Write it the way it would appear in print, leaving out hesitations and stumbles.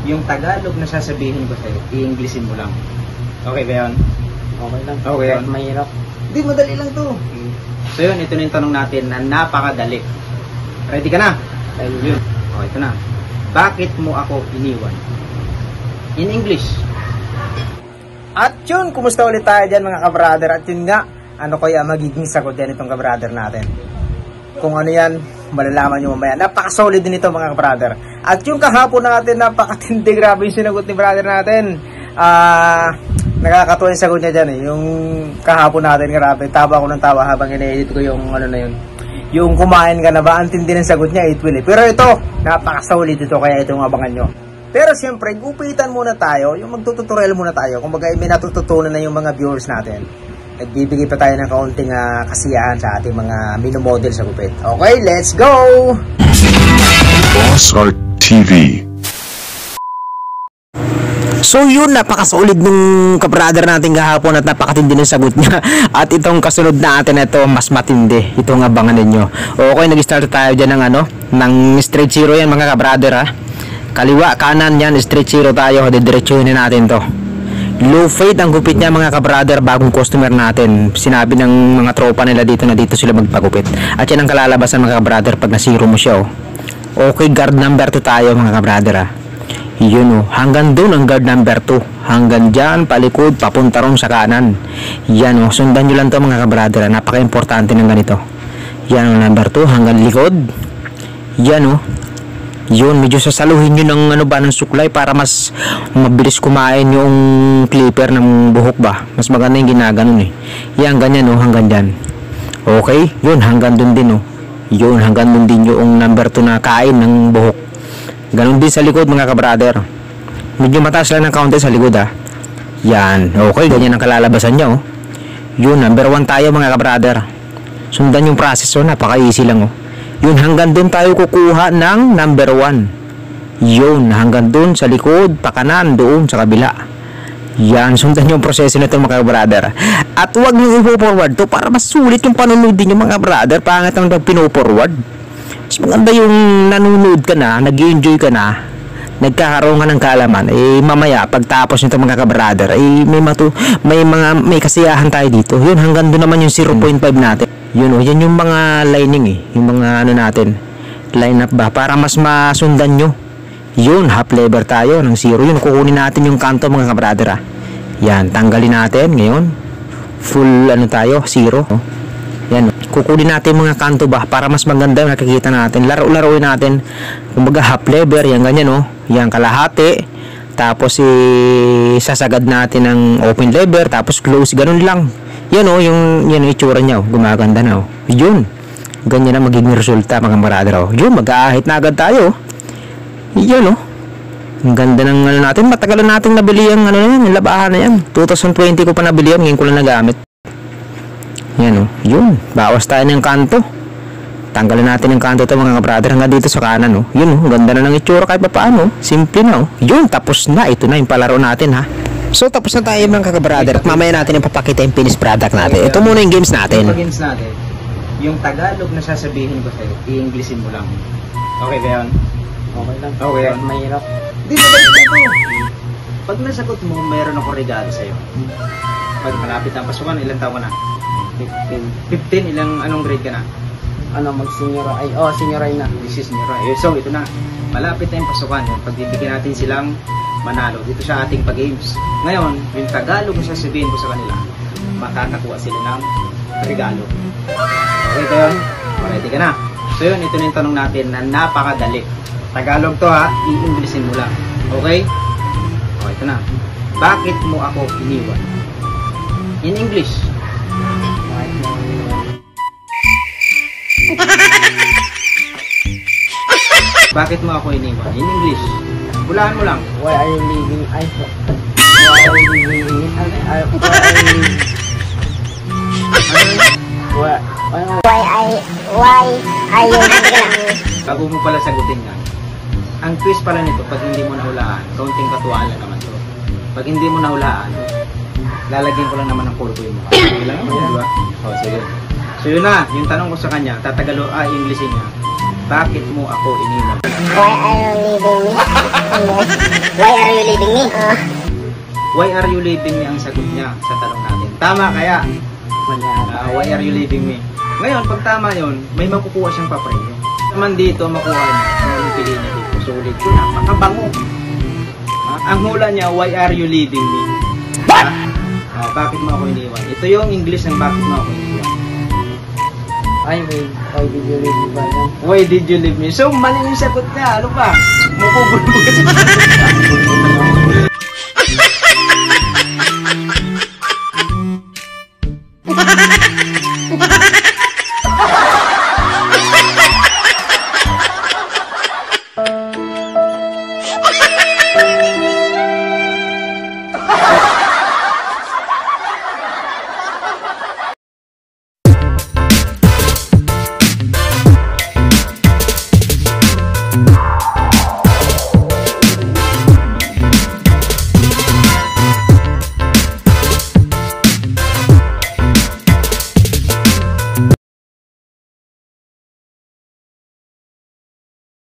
Yung Tagalog na sasabihin ko sa'yo, i-Englishin mo lang. Okay ba yun? Okay lang. Okay yun. Mahirap. Hindi, madali lang to. So yun, ito na yung tanong natin na napakadali. Ready ka na? Ayun. Okay, ito na. Bakit mo ako iniwan? In English. At yun, kumusta ulit tayo dyan mga kabrader? At yun nga, ano kaya magiging sagot yan itong kabrader natin? Kung ano yan, malalaman nyo mamaya. Napaka-solid din ito mga kabrader. At yung kahapon natin, napakatindi. Grabe yung sinagot ni brother natin. Nakakatuwa yung sagot niya dyan eh. Yung kahapon natin, grabe. Tawa ko ng tawa habang ina-edit ko yung ano na yun. Yung kumain ka na ba, ang tindi ng sagot niya, it will eh. Pero ito, napaka-solid ito, kaya itong abangan nyo. Pero siyempre, gupitan muna tayo, yung magtututorial muna tayo. Kung bagay may natututunan na yung mga viewers natin. Nagbibigay pa tayo ng kaunting kasiyahan sa ating mga minomodel sa gupit. Okay, let's go! Boss Art TV. So yun, napakasolid nung kabrother natin kahapon at napakatindi ng sagot niya. At itong kasunod natin, ito mas matindi. Itong abangan ninyo. Okay, nag-start tayo dyan ng ng straight zero yan mga kabrother ha. Kaliwa, kanan yan, straight zero tayo. Didiretsuhin natin to. Low fade ang gupit niya mga kabrother, bagong customer natin. Sinabi ng mga tropa nila dito na dito sila magpagupit. At yan ang kalalabasan mga kabrother pag na-zero mo siya. Okay, guard number 2 tayo mga kabrother ha. Yun hanggang doon ang guard number 2. Hanggang dyan, palikod, papunta ron sa kanan. Yan sundan nyo lang to mga kabrother. Napaka-importante ng ganito. Yan number 2, hanggang likod. Yan yun, medyo sasaluhin nyo ng ng suklay para mas mabilis kumain yung clipper ng buhok ba. Mas maganda yung ginaganon eh. Yan, ganyan hanggang dyan. Okay, yun, hanggang doon din Yun, hanggang doon din yung number 2 na kain ng buhok. Ganon din sa likod mga kabrother. Medyo mataas lang ng kaunti sa likod Yan, okay, ganyan ang kalalabasan niya Yun, number 1 tayo mga kabrother. Sundan yung process napaka-easy lang Yun, hanggang doon tayo kukuha ng number 1. Yun, hanggang doon sa likod, pakanan, doon sa kabila. Yan, sundan yung proseso na ito mga brother. At huwag nyo i-forward to para mas sulit yung panonood din yung mga brother. Pangat ang pino-forward. Mas maganda yung nanonood ka na, nag-enjoy ka na, nagkakaroon ka ng kaalaman. Mamaya, pagtapos nito mga brother, may kasiyahan tayo dito. Yun, hanggang doon naman yung 0.5 natin. Yun yan yung mga lining yung mga natin line up ba para mas masundan nyo. Yun, half lever tayo ng 0. Yun, kukunin natin yung kanto mga kabrother Yan, tanggalin natin ngayon. Full tayo, 0 Yan, kukunin natin mga kanto ba para mas maganda yung nakikita natin. Laro-laruin natin. Kumbaga half lever, yan ganyan Yan, kalahati. Tapos sasagad natin ng open lever, tapos close, ganun lang. Yan yung itsura niya gumaganda na Yun, ganyan na magiging resulta mga brother Yun, mag-aahit na agad tayo. Yan ang ganda ng natin. Matagal na nating nabili yung yung labahan na yan. 2020 ko pa nabili yan, ngayon ko lang nagamit. Yan yun, bawas tayo ng kanto. Tanggalin natin yung kanto ito mga brother hanggang dito sa kanan Yun ganda na ng itsura kahit pa paano. Simple na Yun, tapos na. Ito na yung palaro natin So tapos na tayo mga kakabrother at mamaya natin ipapakita yung finished product natin. Ito muna yung games natin. Games natin, yung Tagalog na sasabihin ko sa'yo, i-Englishin mo lang. Okay ba yun? Okay lang. Okay yun. Mahirap. Hindi, madali lang to. Pag nasagot mo, mayroon ako regalo sa'yo. Pag malapit ang pasukan, ilang taon ka na? 15. Anong grade ka na? Mag-senior senior na. This is senior. So ito na, malapit na yung pasukan. Pagbibigyan natin silang manalo dito sa ating pag-games. Ngayon, yung Tagalog na sasabihin ko sa kanila, makakakuha sila ng regalo. Okay ba yun? Ready ka na? So yun, ito na yung tanong natin na napakadali. Tagalog to i-Englishin mo lang. Okay? Okay, ito na. Bakit mo ako iniwan? In English. Bakit mo ako iniwan? In English. Hulaan mo lang. Why are you leaving? Why are you leaving? Bago mo pala sagutin yan, ang twist pala nito, pag hindi mo nahulaan, kaunting katuwaan lang naman to. Pag hindi mo nahulaan, lalagyan ko lang naman ng pulpo yung mukha. Sige lang naman, di ba? Sige. So yun na, yung tanong ko sa kanya, Englishin niya. Bakit mo ako iniwan? Why are you leaving me? Why are you leaving me ang sagot niya sa tanong natin. Tama kaya? Why are you leaving me? Ngayon, pag tama yun, may makukuha siyang papremyo. Naman dito, makuha niya. Ang pili niya dito. Sulit yun. Napakabango. Ang hula niya, why are you leaving me? What? Bakit mo ako iniwan? Ito yung English ng bakit mo ako iniwan. Ay, why did you leave me ba yan? Why did you leave me? So, mali yung sagot niya. Ano ba? Mukubulbul kasi.